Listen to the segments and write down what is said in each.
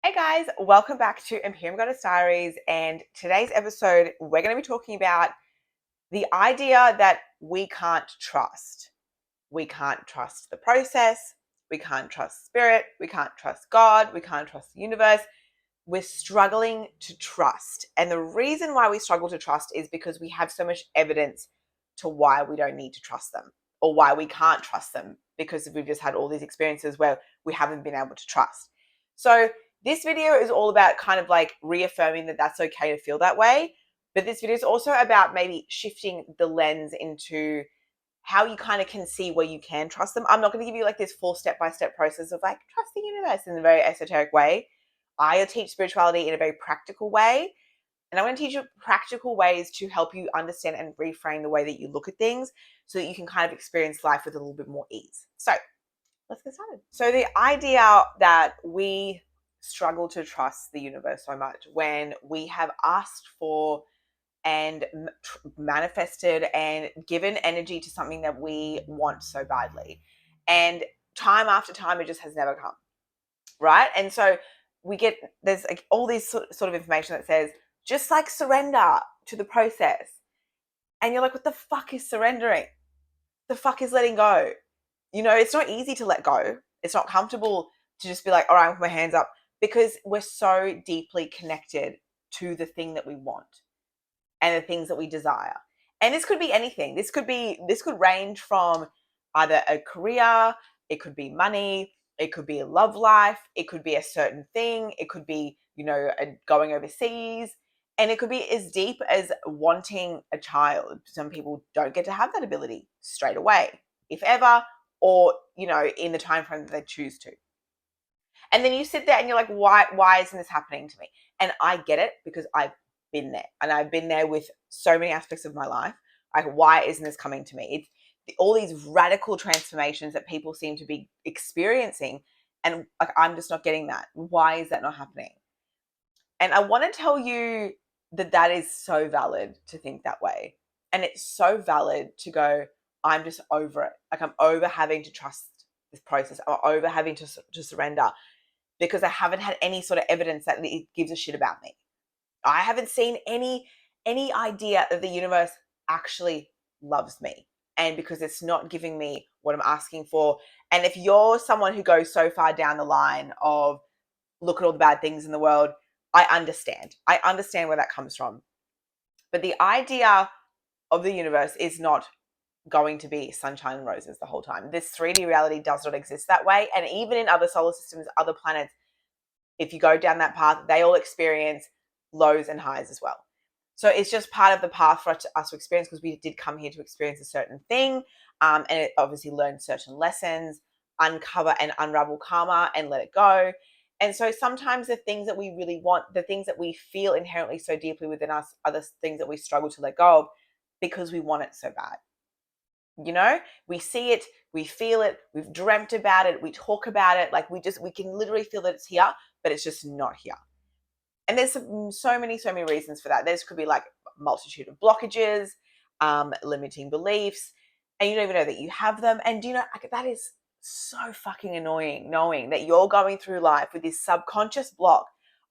Hey guys, welcome back to Imperium Goddess Diaries. And today's episode, we're going to be talking about the idea that we can't trust. We can't trust the process. We can't trust spirit. We can't trust God. We can't trust the universe. We're struggling to trust. And the reason why we struggle to trust is because we have so much evidence to why we don't need to trust them or why we can't trust them because we've just had all these experiences where we haven't been able to trust. So this video is all about kind of like reaffirming that that's okay to feel that way. But this video is also about maybe shifting the lens into how you kind of can see where you can trust them. I'm not going to give you like this full step-by-step process of like trust the universe in a very esoteric way. I teach spirituality in a very practical way. And I'm going to teach you practical ways to help you understand and reframe the way that you look at things so that you can kind of experience life with a little bit more ease. So let's get started. So the idea that we struggle to trust the universe so much when we have asked for and manifested and given energy to something that we want so badly. And time after time, it just has never come. Right. And so there's like all this sort of information that says, just like surrender to the process. And you're like, what the fuck is surrendering? The fuck is letting go? You know, it's not easy to let go. It's not comfortable to just be like, all right, with my hands up, because we're so deeply connected to the thing that we want and the things that we desire. And this could be anything. This could range from either a career, it could be money, it could be a love life, it could be a certain thing, it could be, going overseas, and it could be as deep as wanting a child. Some people don't get to have that ability straight away, if ever, or, in the time frame that they choose to. And then you sit there and you're like, why isn't this happening to me? And I get it because I've been there, and I've been there with so many aspects of my life. Like, why isn't this coming to me? It's all these radical transformations that people seem to be experiencing, and like, I'm just not getting that. Why is that not happening? And I want to tell you that is so valid to think that way. And it's so valid to go, I'm just over it. Like, I'm over having to trust this process. I'm over having to surrender because I haven't had any sort of evidence that it gives a shit about me. I haven't seen any idea that the universe actually loves me, and because it's not giving me what I'm asking for. And if you're someone who goes so far down the line of look at all the bad things in the world, I understand where that comes from. But the idea of the universe is not going to be sunshine and roses the whole time. This 3D reality does not exist that way. And even in other solar systems, other planets, if you go down that path, they all experience lows and highs as well. So it's just part of the path for us to experience, because we did come here to experience a certain thing, and it obviously learn certain lessons, uncover and unravel karma and let it go. And so sometimes the things that we really want, the things that we feel inherently so deeply within us, are the things that we struggle to let go of because we want it so bad. We see it, we feel it, we've dreamt about it, we talk about it, like we can literally feel that it's here, but it's just not here. And there's so many reasons for that. There could be like a multitude of blockages, limiting beliefs, and you don't even know that you have them. And that is so fucking annoying, knowing that you're going through life with this subconscious block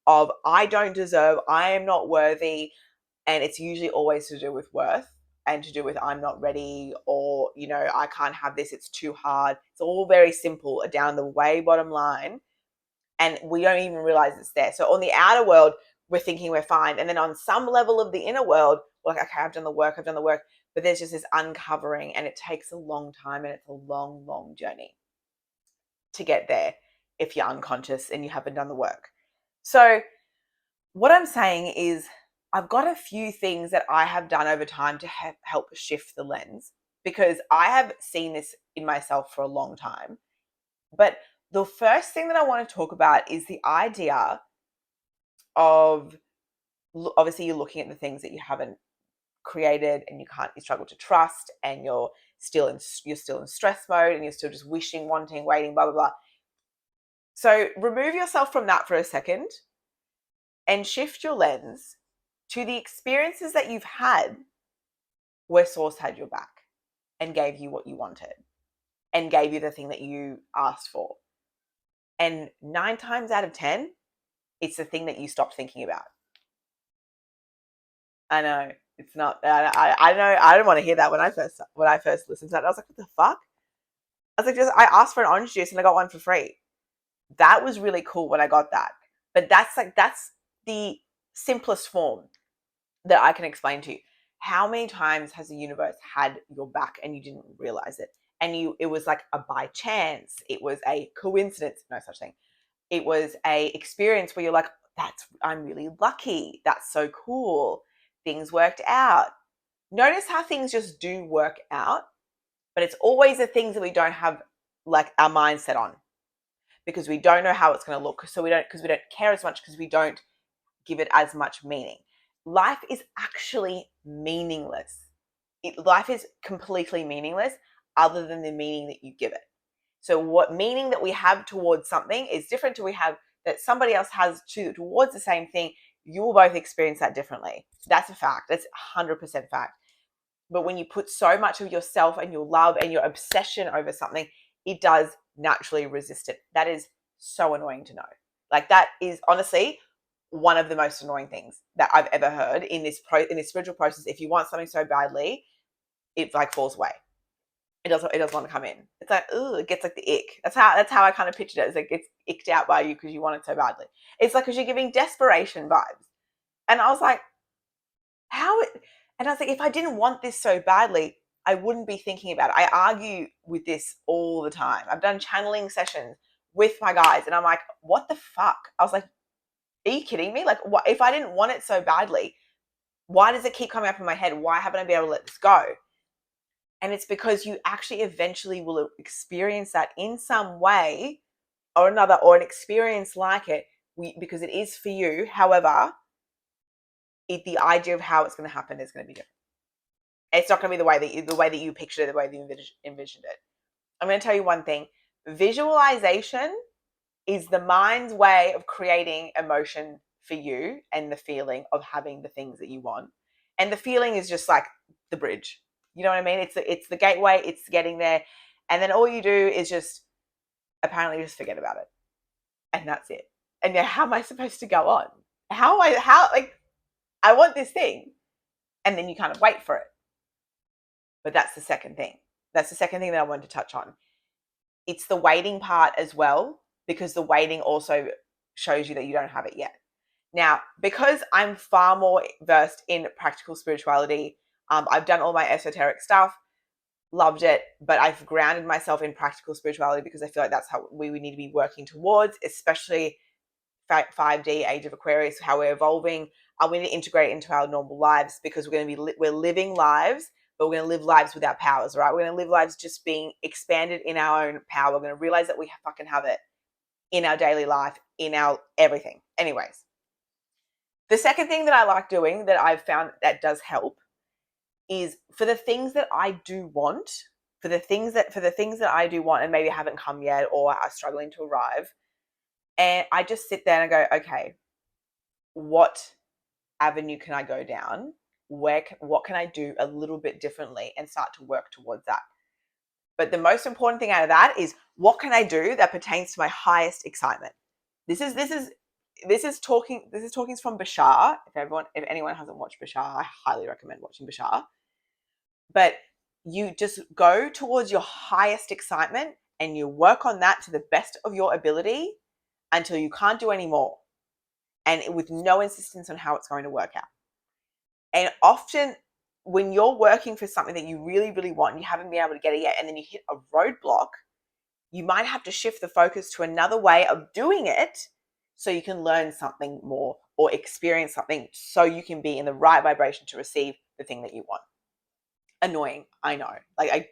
of I don't deserve, I am not worthy, and it's usually always to do with worth and to do with I'm not ready, or I can't have this, it's too hard. It's all very simple down the way bottom line, and we don't even realize it's there. So on the outer world, we're thinking we're fine, and then on some level of the inner world, we're like, okay, I've done the work, but there's just this uncovering, and it takes a long time, and it's a long journey to get there if you're unconscious and you haven't done the work. So what I'm saying is, I've got a few things that I have done over time to help shift the lens, because I have seen this in myself for a long time. But the first thing that I want to talk about is the idea of, obviously, you're looking at the things that you haven't created, and you struggle to trust, and you're still in stress mode, and you're still just wishing, wanting, waiting, blah, blah, blah. So remove yourself from that for a second and shift your lens to the experiences that you've had where Source had your back and gave you what you wanted and gave you the thing that you asked for. And 9 times out of 10, It's the thing that you stop thinking about. I know it's not. I know. I didn't want to hear that when I first listened to that. I was like, what the fuck? I was like, I asked for an orange juice and I got one for free. That was really cool when I got that. But that's the simplest form that I can explain to you. How many times has the universe had your back and you didn't realize it? And it was like a by chance. It was a coincidence. No such thing. It was a experience where you're like, I'm really lucky. That's so cool. Things worked out. Notice how things just do work out, but it's always the things that we don't have like our mindset on, because we don't know how it's going to look. So we don't care as much, because we don't give it as much meaning. Life is actually meaningless. Life is completely meaningless other than the meaning that you give it. So what meaning that we have towards something is different to we have that somebody else has towards the same thing. You will both experience that differently. That's a fact. That's 100% fact. But when you put so much of yourself and your love and your obsession over something, it does naturally resist it. That is so annoying to know. Like, that is honestly one of the most annoying things that I've ever heard in this spiritual process. If you want something so badly, it like falls away. It doesn't want to come in. It's like, ooh, it gets like the ick. That's how I kind of pictured it. It's like it's icked out by you because you want it so badly. It's like because you're giving desperation vibes. And I was like, and I was like, if I didn't want this so badly, I wouldn't be thinking about it. I argue with this all the time. I've done channeling sessions with my guys, and I'm like, what the fuck? I was like, are you kidding me? Like, what if I didn't want it so badly? Why does it keep coming up in my head? Why haven't I been able to let this go? And it's because you actually eventually will experience that in some way or another, or an experience like it, because it is for you. However, the idea of how it's going to happen is going to be different. It's not going to be the way that you pictured it, the way that you envisioned it. I'm going to tell you one thing. Visualization is the mind's way of creating emotion for you and the feeling of having the things that you want. And the feeling is just like the bridge. You know what I mean? It's the gateway. It's getting there. And then all you do is just apparently just forget about it. And that's it. And yeah, how am I supposed to go on? How I want this thing. And then you kind of wait for it. But that's the second thing. That's the second thing that I wanted to touch on. It's the waiting part as well, because the waiting also shows you that you don't have it yet. Now, because I'm far more versed in practical spirituality, I've done all my esoteric stuff, loved it, but I've grounded myself in practical spirituality because I feel like that's how we need to be working towards, especially 5D age of Aquarius, how we're evolving. We need to integrate it into our normal lives, because we're living lives, but we're going to live lives without powers, right? We're going to live lives just being expanded in our own power. We're going to realize that we fucking have it in our daily life, in our everything. Anyways, the second thing that I like doing that I've found that does help is for the things that I do want, for the things that I do want and maybe haven't come yet or are struggling to arrive. And I just sit there and go, okay, what avenue can I go down? What can I do a little bit differently and start to work towards that? But the most important thing out of that is, what can I do that pertains to my highest excitement? This is talking from Bashar. If anyone hasn't watched Bashar, I highly recommend watching Bashar. But you just go towards your highest excitement and you work on that to the best of your ability until you can't do any more, and with no insistence on how it's going to work out. And often when you're working for something that you really, really want and you haven't been able to get it yet, and then you hit a roadblock, you might have to shift the focus to another way of doing it so you can learn something more or experience something, so you can be in the right vibration to receive the thing that you want. Annoying, I know.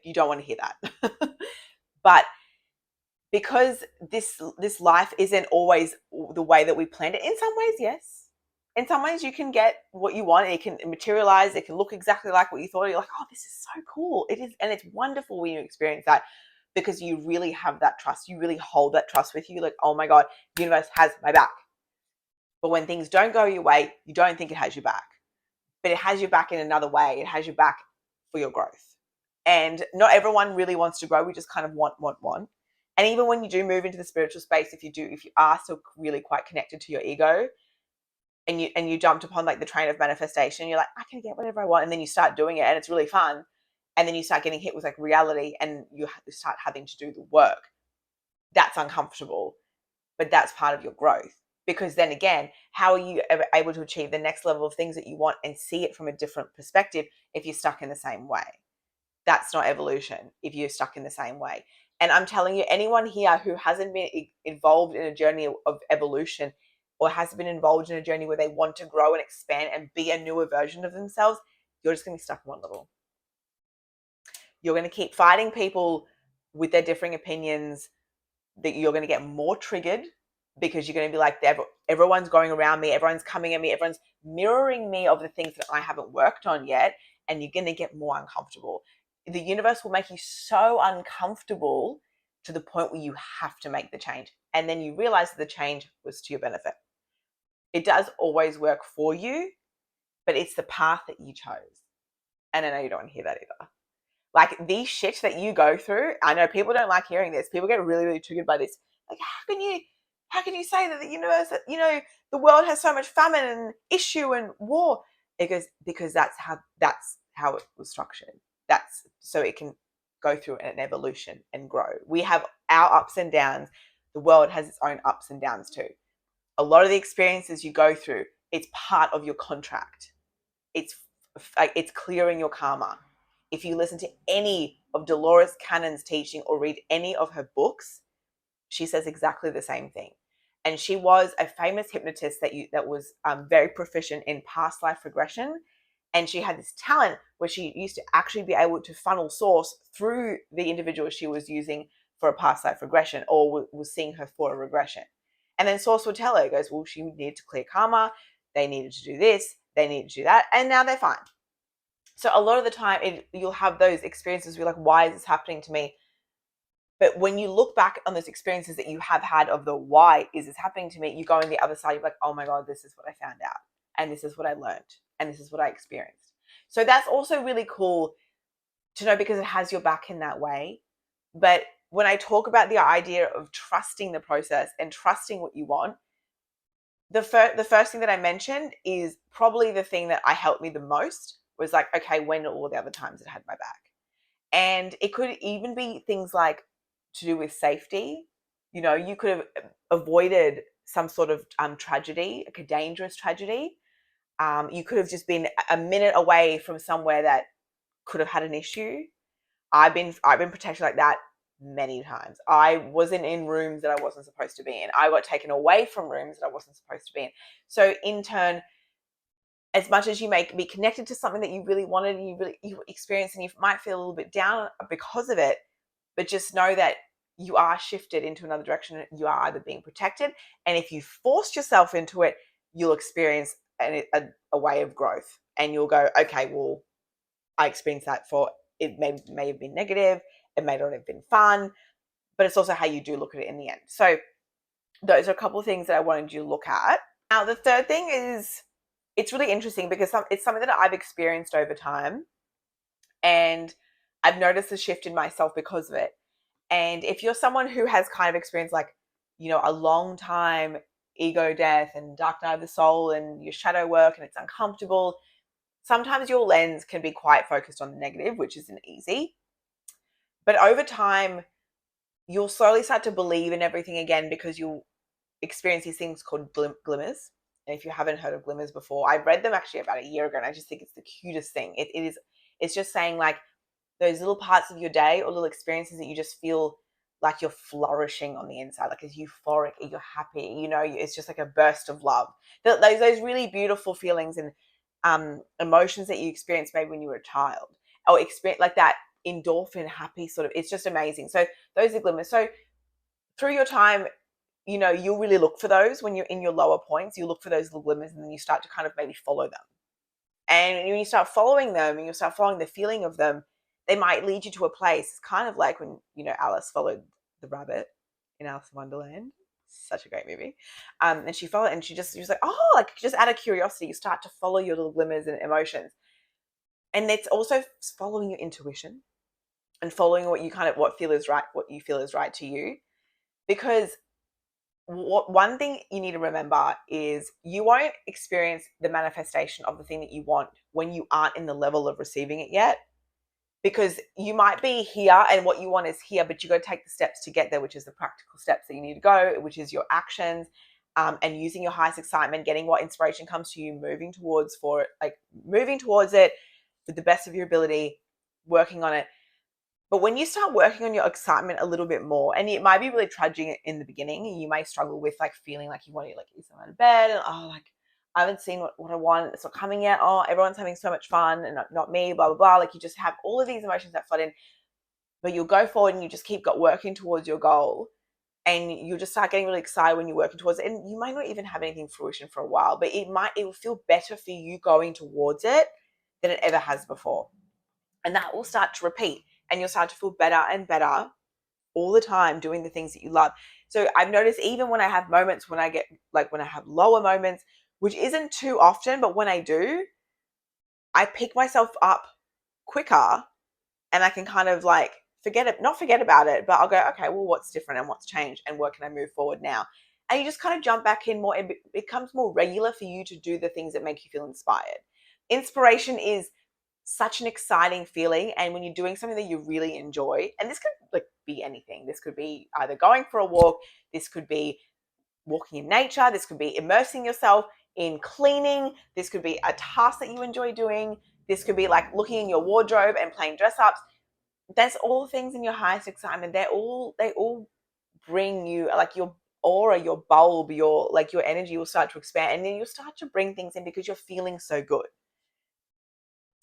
You don't want to hear that. But because this life isn't always the way that we planned it. In some ways, yes. In some ways, you can get what you want, and it can materialize. It can look exactly like what you thought. You're like, oh, this is so cool. It is, and it's wonderful when you experience that, because you really have that trust. You really hold that trust with you. Like, oh my God, the universe has my back. But when things don't go your way, you don't think it has your back. But it has your back in another way. It has your back for your growth. And not everyone really wants to grow. We just kind of want. And even when you do move into the spiritual space, if you are still really quite connected to your ego, and you jumped upon like the train of manifestation, you're like, I can get whatever I want, and then you start doing it and it's really fun, and then you start getting hit with like reality and you start having to do the work. That's uncomfortable, but that's part of your growth, because then again, how are you ever able to achieve the next level of things that you want and see it from a different perspective if you're stuck in the same way? That's not evolution if you're stuck in the same way. And I'm telling you, anyone here who hasn't been involved in a journey of evolution, or has been involved in a journey where they want to grow and expand and be a newer version of themselves, you're just going to be stuck in one level. You're going to keep fighting people with their differing opinions, that you're going to get more triggered, because you're going to be like, everyone's going around me, everyone's coming at me, everyone's mirroring me of the things that I haven't worked on yet, and you're going to get more uncomfortable. The universe will make you so uncomfortable to the point where you have to make the change, and then you realize that the change was to your benefit. It does always work for you, but it's the path that you chose. And I know you don't want to hear that either. Like, these shit that you go through, I know people don't like hearing this. People get really, really triggered by this. Like, how can you say that the universe, the world has so much famine and issue and war? It goes, because that's how it was structured. That's so it can go through an evolution and grow. We have our ups and downs. The world has its own ups and downs too. A lot of the experiences you go through, it's part of your contract. It's clearing your karma. If you listen to any of Dolores Cannon's teaching or read any of her books, she says exactly the same thing. And she was a famous hypnotist that was very proficient in past life regression. And she had this talent where she used to actually be able to funnel source through the individual she was using for a past life regression, or was seeing her for a regression. And then source would tell her, it goes, well, she needed to clear karma. They needed to do this. They needed to do that. And now they're fine. So a lot of the time, you'll have those experiences where you're like, why is this happening to me? But when you look back on those experiences that you have had of the why is this happening to me, you go on the other side, you're like, oh my God, this is what I found out. And this is what I learned. And this is what I experienced. So that's also really cool to know, because it has your back in that way. But when I talk about the idea of trusting the process and trusting what you want, the first thing that I mentioned is probably the thing that I helped me the most, was like, okay, when are all the other times it had my back? And it could even be things like to do with safety. You could have avoided some sort of tragedy, like a dangerous tragedy. You could have just been a minute away from somewhere that could have had an issue. I've been protected like that many times. I wasn't in rooms that I wasn't supposed to be in. I got taken away from rooms that I wasn't supposed to be in. So in turn, as much as you may be connected to something that you really wanted and you experienced, and you might feel a little bit down because of it, but just know that you are shifted into another direction. You are either being protected, and if you forced yourself into it, you'll experience a way of growth, and you'll go, okay, well, I experienced that for, it may have been negative, it may not have been fun, but it's also how you do look at it in the end. So those are a couple of things that I wanted you to look at. Now, the third thing is, it's really interesting because it's something that I've experienced over time, and I've noticed a shift in myself because of it. And if you're someone who has kind of experienced like, a long time ego death and dark night of the soul and your shadow work, and it's uncomfortable, sometimes your lens can be quite focused on the negative, which isn't easy. But over time, you'll slowly start to believe in everything again, because you'll experience these things called glimmers. And if you haven't heard of glimmers before, I read them actually about a year ago, and I just think it's the cutest thing. It's just saying like those little parts of your day or little experiences that you just feel like you're flourishing on the inside, like it's euphoric, you're happy, it's just like a burst of love. Those really beautiful feelings and emotions that you experienced maybe when you were a child, or experience like that endorphin happy sort of, it's just amazing. So those are glimmers. So through your time, you'll really look for those when you're in your lower points. You look for those little glimmers, and then you start to kind of maybe follow them. And when you start following them and you start following the feeling of them, they might lead you to a place. It's kind of like when, Alice followed the rabbit in Alice in Wonderland. Such a great movie. And she followed, and she was like, oh, like just out of curiosity, you start to follow your little glimmers and emotions. And it's also following your intuition and following what you feel is right to you. Because one thing you need to remember is you won't experience the manifestation of the thing that you want when you aren't in the level of receiving it yet. Because you might be here and what you want is here, but you got to take the steps to get there, which is the practical steps that you need to go, which is your actions, and using your highest excitement, getting what inspiration comes to you, moving towards it with the best of your ability, working on it. But when you start working on your excitement a little bit more, and it might be really trudging in the beginning, you may struggle with like feeling like you want to like get out of bed and like I haven't seen what I want. It's not coming yet. Oh, everyone's having so much fun and not me, blah, blah, blah. Like you just have all of these emotions that flood in, but you'll go forward and you just keep working towards your goal. And you'll just start getting really excited when you're working towards it. And you might not even have anything fruition for a while, but it will feel better for you going towards it than it ever has before. And that will start to repeat and you'll start to feel better and better all the time doing the things that you love. So I've noticed even when I have moments when I get when I have lower moments, which isn't too often, but when I do, I pick myself up quicker and I can kind of not forget about it, but I'll go, okay, well, what's different and what's changed and where can I move forward now? And you just kind of jump back in more. It becomes more regular for you to do the things that make you feel inspired. Inspiration is such an exciting feeling. And when you're doing something that you really enjoy, and this could be anything. This could be either going for a walk. This could be walking in nature. This could be immersing yourself in cleaning. This could be a task that you enjoy doing. This could be like looking in your wardrobe and playing dress ups. That's all things in your highest excitement. They all bring you your aura, your bulb, your energy will start to expand, and then you'll start to bring things in because you're feeling so good.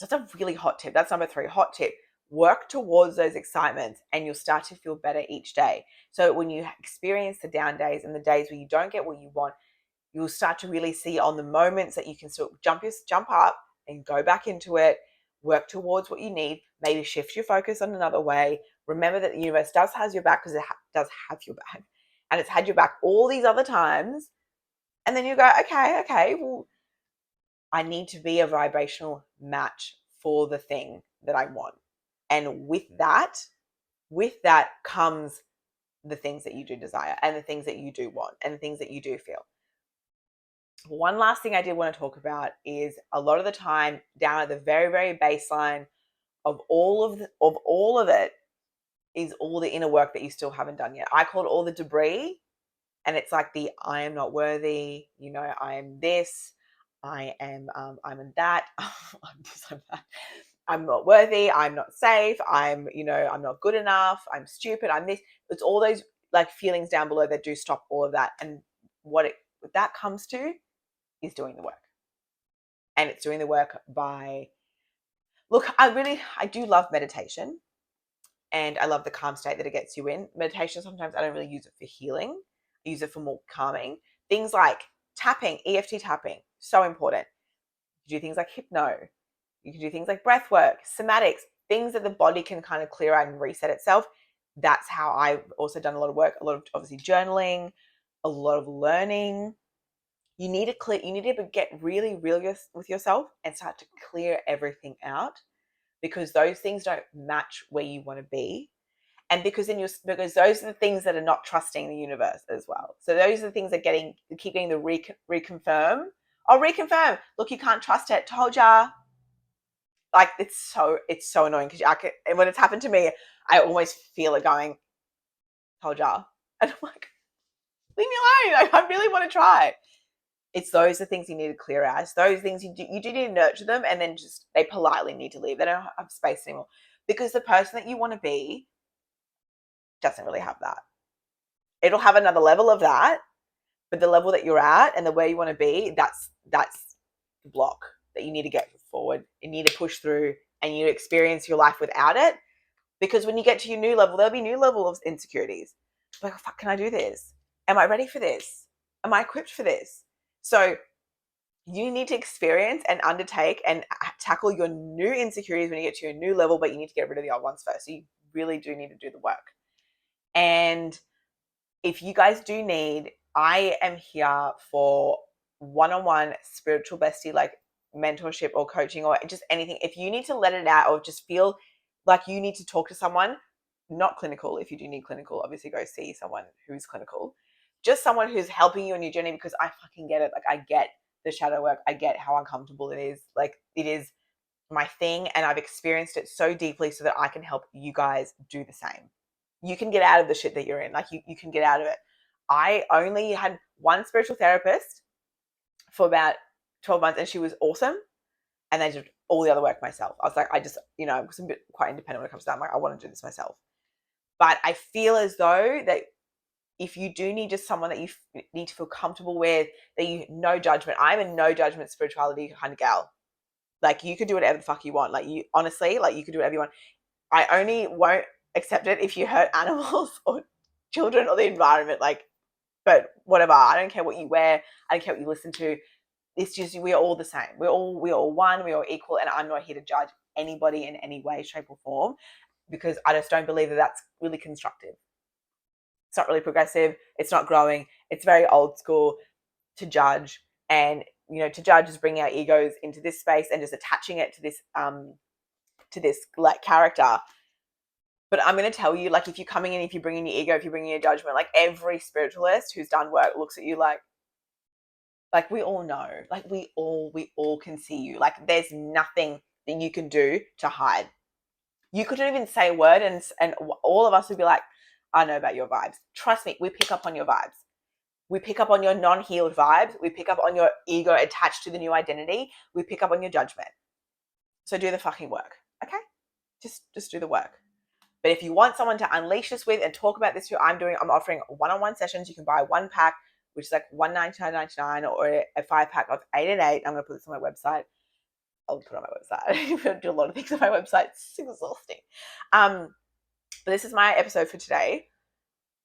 That's a really hot tip. That's number 3, hot tip. Work towards those excitements and you'll start to feel better each day. So when you experience the down days and the days where you don't get what you want, you'll start to really see on the moments that you can still jump up and go back into it, work towards what you need, maybe shift your focus on another way. Remember that the universe does have your back because it does have your back. And it's had your back all these other times. And then you go, okay, well, I need to be a vibrational match for the thing that I want. And with that comes the things that you do desire and the things that you do want and the things that you do feel. One last thing I did want to talk about is a lot of the time down at the very, very baseline of all of it is all the inner work that you still haven't done yet. I call it all the debris. And it's like the I am not worthy, I am this, I'm that, I'm this, I'm that. I'm not worthy, I'm not safe, I'm not good enough, I'm stupid, I'm this. It's all those feelings down below that do stop all of that. And what that comes to is doing the work. And it's doing the work by, look, I do love meditation. And I love the calm state that it gets you in. Meditation, sometimes I don't really use it for healing. I use it for more calming. Things like tapping, EFT tapping, so important. You do things like hypno. You can do things like breath work, somatics, things that the body can kind of clear out and reset itself. That's how I've also done a lot of work, a lot of obviously journaling, a lot of learning. You need to get really real with yourself and start to clear everything out, because those things don't match where you want to be. And because those are the things that are not trusting the universe as well. So those are the things that keep getting the reconfirm. Oh, reconfirm. Look, you can't trust it. Told ya. It's so annoying because when it's happened to me, I always feel it going, told ya. And I'm like, leave me alone. I really want to try. It's those are things you need to clear out. It's those things you do need to nurture them, and then just they politely need to leave. They don't have space anymore, because the person that you want to be doesn't really have that. It'll have another level of that, but the level that you're at and the way you want to be, that's the block that you need to get forward. You need to push through, and you experience your life without it. Because when you get to your new level, there'll be new level of insecurities. Like, fuck, can I do this? Am I ready for this? Am I equipped for this? So you need to experience and undertake and tackle your new insecurities when you get to your new level, but you need to get rid of the old ones first. So you really do need to do the work. And if you guys do need, I am here for one-on-one spiritual bestie, mentorship or coaching or just anything. If you need to let it out or just feel like you need to talk to someone, not clinical. If you do need clinical, obviously go see someone who's clinical. Just someone who's helping you on your journey, because I fucking get it. Like, I get the shadow work. I get how uncomfortable it is. Like, it is my thing, and I've experienced it so deeply so that I can help you guys do the same. You can get out of the shit that you're in. Like, you can get out of it. I only had one spiritual therapist for about 12 months, and she was awesome. And I did all the other work myself. I was like, I just, I was a bit quite independent when it comes to that. I'm like, I want to do this myself. But I feel as though that if you do need just someone that you need to feel comfortable with, that you no judgment. I'm a no judgment spirituality kind of gal. Like, you could do whatever the fuck you want. Like, you honestly, like, you could do whatever you want. I only won't accept it if you hurt animals or children or the environment. Like, but whatever. I don't care what you wear. I don't care what you listen to. It's just, we're all the same. We're all one. We're all equal. And I'm not here to judge anybody in any way, shape, or form, because I just don't believe that that's really constructive. It's not really progressive. It's not growing. It's very old school to judge. And, to judge is bringing our egos into this space and just attaching it to this like character. But I'm going to tell you, like, if you're coming in, if you're bringing your ego, if you're bringing your judgment, like, every spiritualist who's done work looks at you like, we all know, like, we all can see you. Like, there's nothing that you can do to hide. You couldn't even say a word, and all of us would be like, I know about your vibes. Trust me, we pick up on your vibes. We pick up on your non-healed vibes. We pick up on your ego attached to the new identity. We pick up on your judgment. So do the fucking work, okay? Just do the work. But if you want someone to unleash this with and talk about this who I'm offering one-on-one sessions. You can buy one pack, which is like $199.99, or a 5-pack of 8 and 8. I'm going to put this on my website. I'll put it on my website. I do a lot of things on my website. It's exhausting. But this is my episode for today.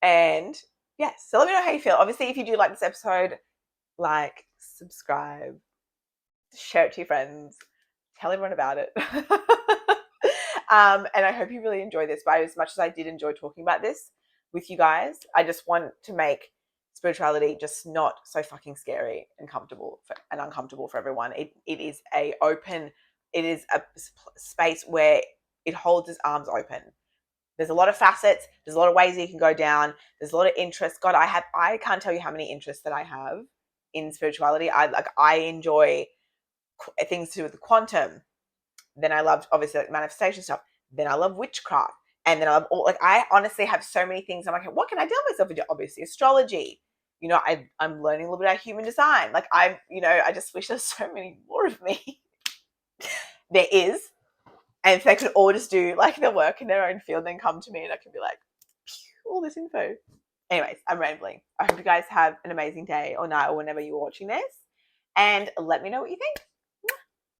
And yes, so let me know how you feel. Obviously, if you do like this episode, like, subscribe, share it to your friends, tell everyone about it. And I hope you really enjoy this. But as much as I did enjoy talking about this with you guys, I just want to make spirituality just not so fucking scary and uncomfortable for everyone. It is a space where it holds its arms open. There's a lot of facets. There's a lot of ways that you can go down. There's a lot of interests. God, I can't tell you how many interests that I have in spirituality. I enjoy things to do with the quantum. Then I love, obviously, like, manifestation stuff. Then I love witchcraft. And then I honestly have so many things. I'm like, what can I tell myself into? Obviously, astrology. I'm learning a little bit about human design. Like, I just wish there's so many more of me. There is. And if they could all just do like the work in their own field, then come to me and I can be like, all this info. Anyways, I'm rambling. I hope you guys have an amazing day or night or whenever you're watching this. And let me know what you think.